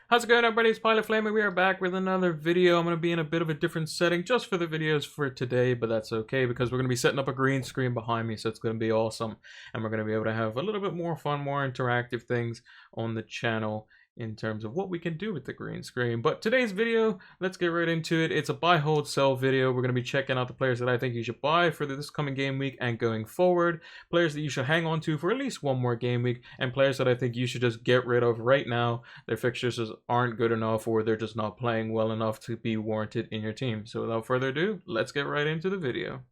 How's it going, everybody? It's Pilot Flame, and we are back with another video. I'm going to be in a bit of a different setting just for the videos for today, but that's okay because we're going to be setting up a green screen behind me, so it's going to be awesome. And we're going to be able to have a little bit more fun, more interactive things on the channel in terms of what we can do with the green screen. But today's video, let's get right into it. It's a buy, hold, sell video. We're going to be checking out the players that I think you should buy for this coming game week and going forward, players that you should hang on to for at least one more game week, and players that I think you should just get rid of right now. Their fixtures just aren't good enough, or they're just not playing well enough to be warranted in your team. So without further ado, let's get right into the video.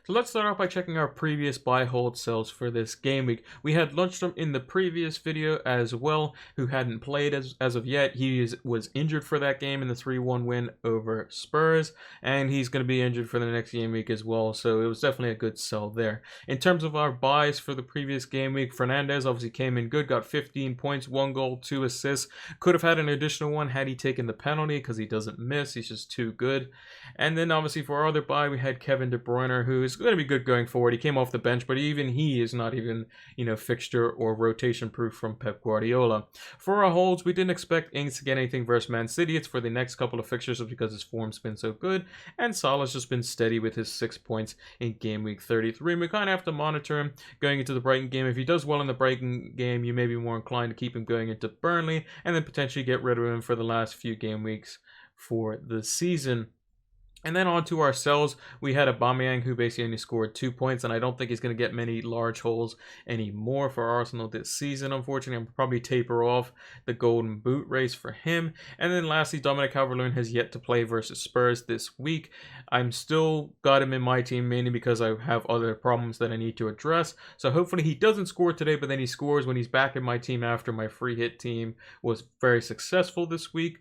So let's start off by checking our previous buy, hold, sells for this game week. We had Lundstrom in the previous video as well, who hadn't played as of yet. He was injured for that game in the 3-1 win over Spurs, and he's going to be injured for the next game week as well, so it was definitely a good sell there. In terms of our buys for the previous game week, Fernandez obviously came in good, got 15 points, 1 goal, 2 assists. Could have had an additional one had he taken the penalty because he doesn't miss. He's just too good. And then obviously for our other buy, we had Kevin De Bruyne, who is going to be good going forward. He came off the bench, but even he is not even, fixture or rotation proof from Pep Guardiola. For our holds, we didn't expect Ings to get anything versus Man City. It's for the next couple of fixtures because his form's been so good, and Salah's just been steady with his 6 points in game week 33. And we kind of have to monitor him going into the Brighton game. If he does well in the Brighton game, you may be more inclined to keep him going into Burnley and then potentially get rid of him for the last few game weeks for the season. And then on to our sells, we had Aubameyang, who basically only scored 2 points, and I don't think he's going to get many large holes anymore for Arsenal this season, unfortunately. I'll probably taper off the golden boot race for him. And then lastly, Dominic Calvert-Lewin has yet to play versus Spurs this week. I'm still got him in my team, mainly because I have other problems that I need to address. So hopefully he doesn't score today, but then he scores when he's back in my team after my free hit team was very successful this week.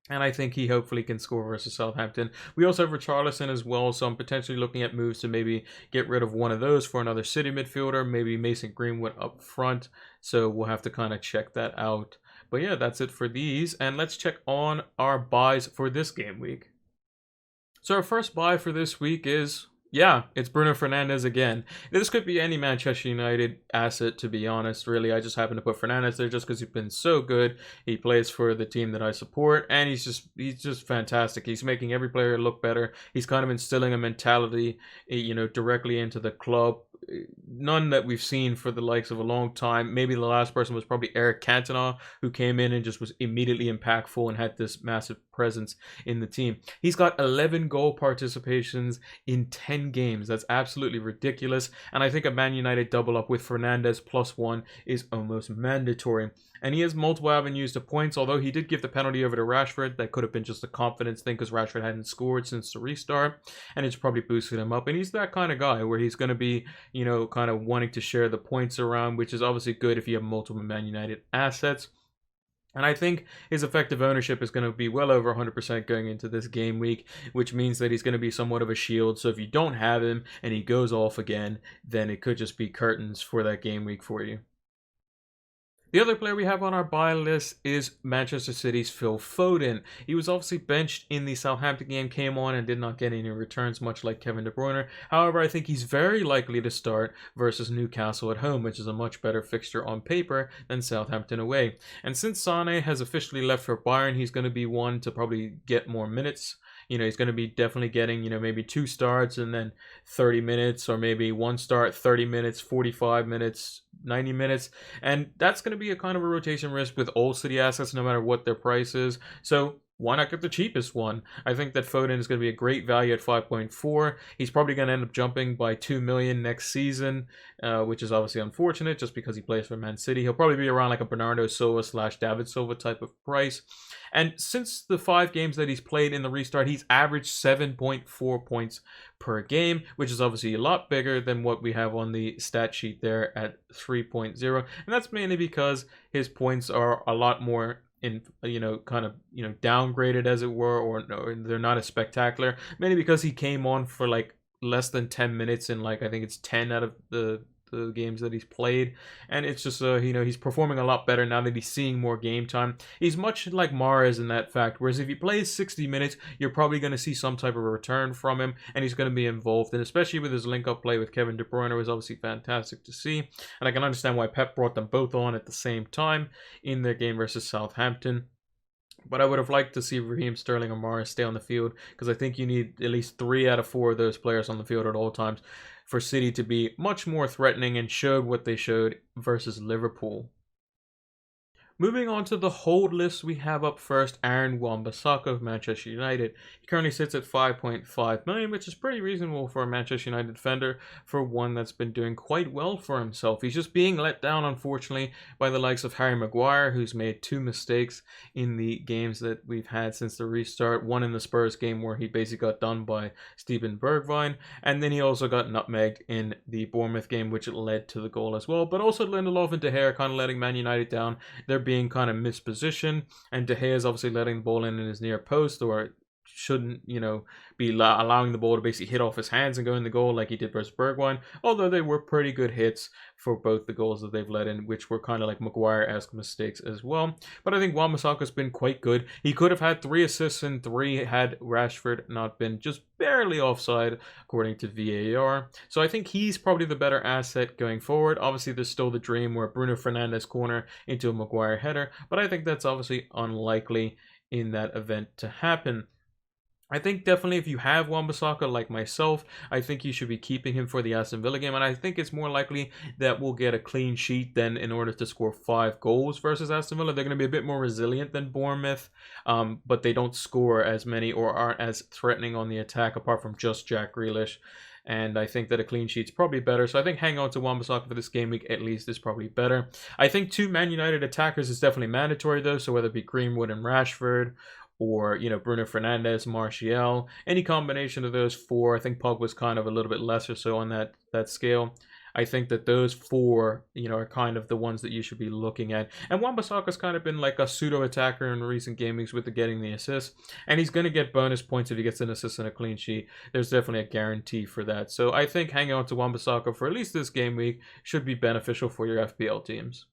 And I think he hopefully can score versus Southampton. We also have Richarlison as well, so I'm potentially looking at moves to maybe get rid of one of those for another City midfielder, maybe Mason Greenwood up front. So we'll have to kind of check that out. But yeah, that's it for these. And let's check on our buys for this game week. So our first buy for this week is... yeah, it's Bruno Fernandes again. This could be any Manchester United asset, to be honest, really. I just happen to put Fernandes there just because he's been so good. He plays for the team that I support, and he's just fantastic. He's making every player look better. He's kind of instilling a mentality, directly into the club. None that we've seen for the likes of a long time. Maybe the last person was probably Eric Cantona, who came in and just was immediately impactful and had this massive presence in the team. He's got 11 goal participations in 10 games. That's absolutely ridiculous. And I think a Man United double up with Fernandes +1 is almost mandatory. And he has multiple avenues to points, although he did give the penalty over to Rashford. That could have been just a confidence thing because Rashford hadn't scored since the restart, and it's probably boosted him up. And he's that kind of guy where he's going to be, kind of wanting to share the points around, which is obviously good if you have multiple Man United assets. And I think his effective ownership is going to be well over 100% going into this game week, which means that he's going to be somewhat of a shield. So if you don't have him and he goes off again, then it could just be curtains for that game week for you. The other player we have on our buy list is Manchester City's Phil Foden. He was obviously benched in the Southampton game, came on and did not get any returns, much like Kevin De Bruyne. However, I think he's very likely to start versus Newcastle at home, which is a much better fixture on paper than Southampton away. And since Sane has officially left for Bayern, he's going to be one to probably get more minutes. He's going to be definitely getting, maybe 2 starts and then 30 minutes, or maybe 1 start, 30 minutes, 45 minutes, 90 minutes. And that's going to be a kind of a rotation risk with all City assets, no matter what their price is. So why not get the cheapest one? I think that Foden is going to be a great value at 5.4. He's probably going to end up jumping by 2 million next season, which is obviously unfortunate just because he plays for Man City. He'll probably be around like a Bernardo Silva / David Silva type of price. And since the 5 games that he's played in the restart, he's averaged 7.4 points per game, which is obviously a lot bigger than what we have on the stat sheet there at 3.0. And that's mainly because his points are a lot more downgraded, as it were, or they're not as spectacular, mainly because he came on for like less than 10 minutes in I think it's 10 out of the the games that he's played, and it's just he's performing a lot better now that he's seeing more game time. He's much like Mahrez in that fact, whereas if he plays 60 minutes, you're probably going to see some type of a return from him, and he's going to be involved, and especially with his link-up play with Kevin De Bruyne was obviously fantastic to see, and I can understand why Pep brought them both on at the same time in their game versus Southampton. But I would have liked to see Raheem Sterling or Mahrez stay on the field, because I think you need at least 3 out of 4 of those players on the field at all times for City to be much more threatening and showed what they showed versus Liverpool. Moving on to the hold list, we have up first Aaron Wan-Bissaka of Manchester United. He currently sits at 5.5 million, which is pretty reasonable for a Manchester United defender, for one that's been doing quite well for himself. He's just being let down, unfortunately, by the likes of Harry Maguire, who's made 2 mistakes in the games that we've had since the restart. One in the Spurs game where he basically got done by Steven Bergwijn, and then he also got nutmegged in the Bournemouth game, which led to the goal as well. But also Lindelof and De Gea kind of letting Man United down. They're being kind of mispositioned, and De Gea is obviously letting the ball in his near post, or shouldn't, be allowing the ball to basically hit off his hands and go in the goal like he did versus Bergwijn, although they were pretty good hits for both the goals that they've let in, which were kind of like Maguire-esque mistakes as well. But I think Wan-Bissaka's been quite good. He could have had 3 assists and 3 had Rashford not been just barely offside, according to VAR. So I think he's probably the better asset going forward. Obviously, there's still the dream where Bruno Fernandes corner into a Maguire header, but I think that's obviously unlikely in that event to happen. I think definitely if you have Wan-Bissaka like myself, I think you should be keeping him for the Aston Villa game, and I think it's more likely that we'll get a clean sheet than in order to score 5 goals versus Aston Villa. They're going to be a bit more resilient than Bournemouth, but they don't score as many or aren't as threatening on the attack apart from just Jack Grealish. And I think that a clean sheet's probably better. So I think hanging on to Wan-Bissaka for this game week at least is probably better. I think 2 Man United attackers is definitely mandatory though. So whether it be Greenwood and Rashford, or, Bruno Fernandes, Martial, any combination of those 4. I think Pogba's kind of a little bit lesser so on that scale. I think that those 4, are kind of the ones that you should be looking at. And Wan-Bissaka's kind of been like a pseudo-attacker in recent game weeks with getting the assist. And he's going to get bonus points if he gets an assist and a clean sheet. There's definitely a guarantee for that. So I think hanging on to Wan-Bissaka for at least this game week should be beneficial for your FPL teams.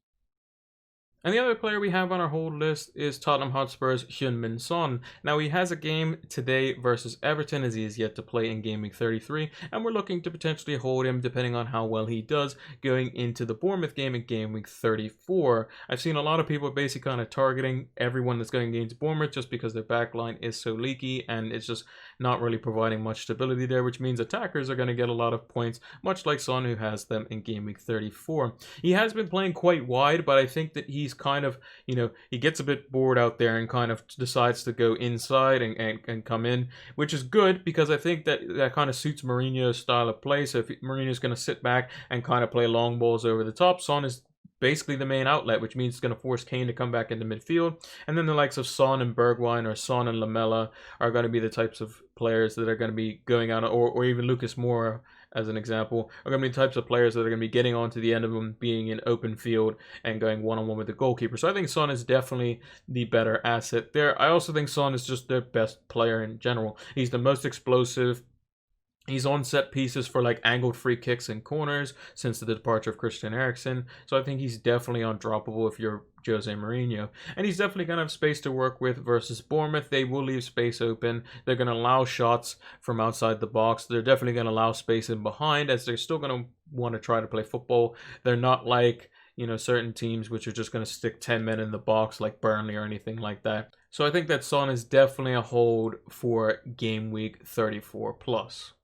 And the other player we have on our hold list is Tottenham Hotspur's HeungMin Son. Now, he has a game today versus Everton as he is yet to play in Game Week 33, and we're looking to potentially hold him depending on how well he does going into the Bournemouth game in Game Week 34. I've seen a lot of people basically kind of targeting everyone that's going against Bournemouth just because their backline is so leaky and it's just not really providing much stability there, which means attackers are going to get a lot of points, much like Son, who has them in Game Week 34. He has been playing quite wide, but I think that he's kind of, he gets a bit bored out there and kind of decides to go inside and come in, which is good because I think that kind of suits Mourinho's style of play. So if Mourinho's going to sit back and kind of play long balls over the top, Son is basically the main outlet, which means it's going to force Kane to come back into midfield. And then the likes of Son and Bergwijn or Son and Lamela are going to be the types of players that are going to be going out, or even Lucas Moura, as an example, are going to be the types of players that are going to be getting onto the end of them, being in open field and going one-on-one with the goalkeeper. So I think Son is definitely the better asset there. I also think Son is just their best player in general. He's the most explosive. He's on set pieces for like angled free kicks and corners since the departure of Christian Eriksen. So I think he's definitely undroppable if you're Jose Mourinho. And he's definitely going to have space to work with versus Bournemouth. They will leave space open. They're going to allow shots from outside the box. They're definitely going to allow space in behind, as they're still going to want to try to play football. They're not like, certain teams which are just going to stick 10 men in the box like Burnley or anything like that. So I think that Son is definitely a hold for game week 34 plus.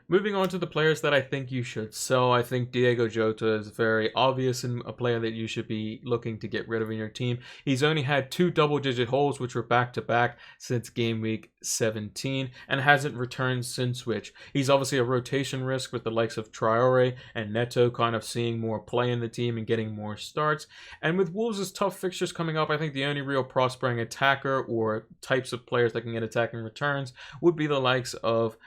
Moving on to the players that I think you should sell, I think Diego Jota is very obvious and a player that you should be looking to get rid of in your team. He's only had 2 double-digit holes, which were back-to-back since game week 17, and hasn't returned since which. He's obviously a rotation risk with the likes of Traore and Neto kind of seeing more play in the team and getting more starts. And with Wolves' tough fixtures coming up, I think the only real prospering attacker or types of players that can get attacking returns would be the likes of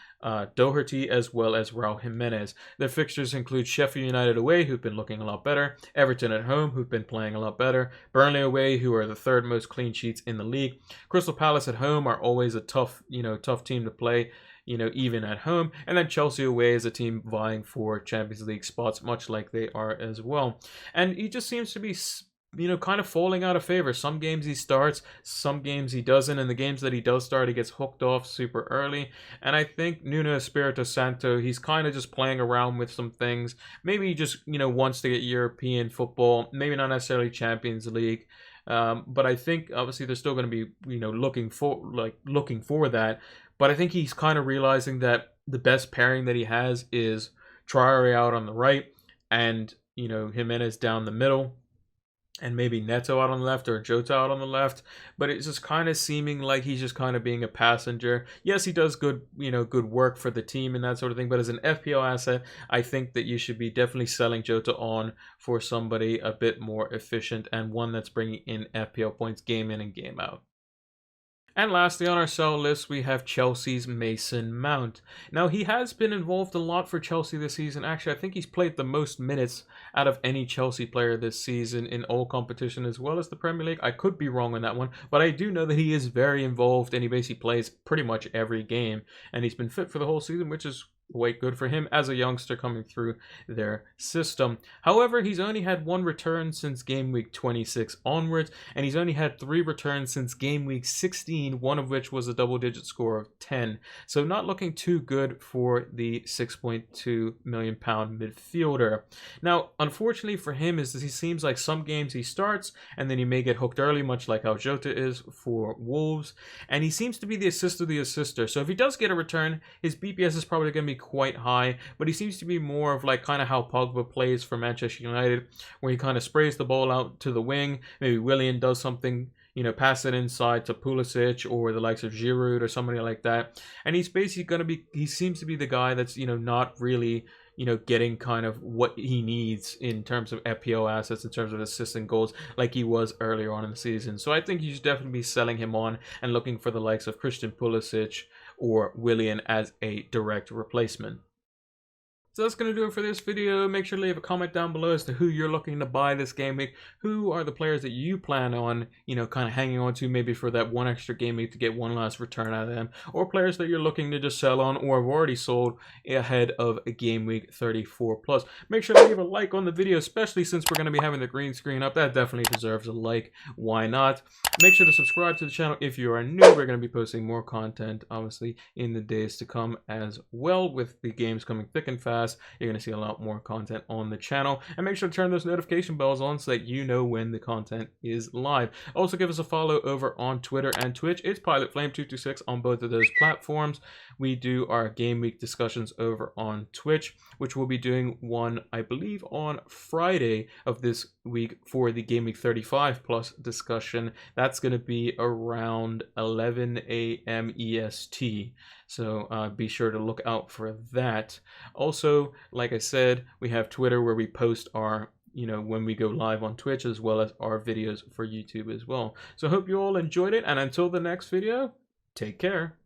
Doherty as well as Raul Jimenez. Their fixtures include Sheffield United away, who've been looking a lot better, Everton at home, who've been playing a lot better, Burnley away, who are the 3rd most clean sheets in the league. Crystal Palace at home are always a tough team to play. even at home. And then Chelsea away is a team vying for Champions League spots, much like they are as well. And he just seems to be kind of falling out of favor. Some games he starts, some games he doesn't, and the games that he does start, he gets hooked off super early. And I think Nuno Espirito Santo, he's kind of just playing around with some things. Maybe he just, wants to get European football, maybe not necessarily Champions League. But I think obviously they're still going to be, looking for that. But I think he's kind of realizing that the best pairing that he has is Traore out on the right and, Jimenez down the middle, and maybe Neto out on the left or Jota out on the left. But it's just kind of seeming like he's just kind of being a passenger. Yes, he does good, good work for the team and that sort of thing. But as an FPL asset, I think that you should be definitely selling Jota on for somebody a bit more efficient and one that's bringing in FPL points game in and game out. And lastly on our sell list, we have Chelsea's Mason Mount. Now, he has been involved a lot for Chelsea this season. Actually, I think he's played the most minutes out of any Chelsea player this season in all competition as well as the Premier League. I could be wrong on that one, but I do know that he is very involved and he basically plays pretty much every game. And he's been fit for the whole season, which is quite good for him as a youngster coming through their system. However, he's only had one return since game week 26 onwards, and he's only had 3 returns since game week 16, one of which was a double-digit score of 10. So not looking too good for the £6.2 million midfielder. Now, unfortunately for him, is that he seems like some games he starts, and then he may get hooked early, much like how Jota is for Wolves, and he seems to be the assist of the assister. So if he does get a return, his BPS is probably going to be quite high, but he seems to be more of like kind of how Pogba plays for Manchester United, where he kind of sprays the ball out to the wing. Maybe Willian does something, pass it inside to Pulisic or the likes of Giroud or somebody like that. And he's basically going to be, he seems to be the guy that's, not really, getting kind of what he needs in terms of FPO assets, in terms of assists and goals, like he was earlier on in the season. So I think you should definitely be selling him on and looking for the likes of Christian Pulisic or Willian as a direct replacement. So that's going to do it for this video. Make sure to leave a comment down below as to who you're looking to buy this game week. Who are the players that you plan on, kind of hanging on to maybe for that one extra game week to get one last return out of them. Or players that you're looking to just sell on or have already sold ahead of a game week 34 plus. Make sure to leave a like on the video, especially since we're going to be having the green screen up. That definitely deserves a like. Why not? Make sure to subscribe to the channel if you are new. We're going to be posting more content, obviously, in the days to come as well, with the games coming thick and fast. You're going to see a lot more content on the channel, and make sure to turn those notification bells on so that you know when the content is live. Also, give us a follow over on Twitter and Twitch. It's PilotFlame226 on both of those platforms. We do our game week discussions over on Twitch, which we'll be doing one, I believe, on Friday of this week for the game week 35 plus discussion. That's going to be around 11 a.m. EST. So be sure to look out for that. Also, like I said, we have Twitter where we post our, when we go live on Twitch, as well as our videos for YouTube as well. So hope you all enjoyed it. And until the next video, take care.